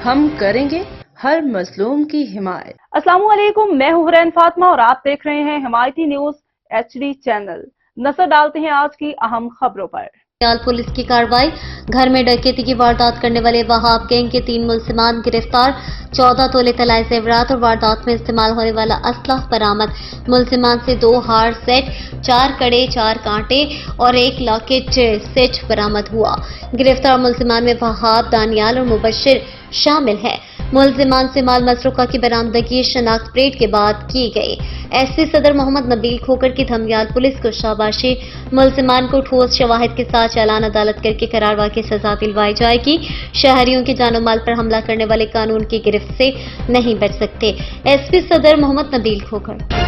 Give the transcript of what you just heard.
ہم کریں گے ہر مظلوم کی حمایت۔ السلام علیکم، میں ہوں حرین فاطمہ اور آپ دیکھ رہے ہیں حمایتی نیوز HD چینل۔ نظر ڈالتے ہیں آج کی اہم خبروں پر۔ پولیس کی کارروائی، گھر میں ڈکیتی کی واردات کرنے والے وہاب گینگ کے 3 ملزمان گرفتار، 14 تولے طلائی زیورات اور واردات میں استعمال ہونے والا اسلحہ برآمد۔ ملزمان سے 2 ہار سیٹ، 4 کڑے، 4 کانٹے اور 1 لاکٹ سیٹ برآمد ہوا۔ گرفتار ملزمان میں وہاب، دانیال اور مبشر شامل ہیں۔ ملزمان سے مال مسروقہ کی برآمدگی شناخت پلیٹ کے بعد کی گئی۔ SP صدر محمد نبیل کھوکھر کی دھمیال پولیس کو شاباشی، ملزمان کو ٹھوس شواہد کے ساتھ چالان عدالت کر کے قرار کی سزا دلوائی جائے گی۔ شہریوں کے جان و مال پر حملہ کرنے والے قانون کی گرفت سے نہیں بچ سکتے۔ SP صدر محمد نبیل کھوکھر۔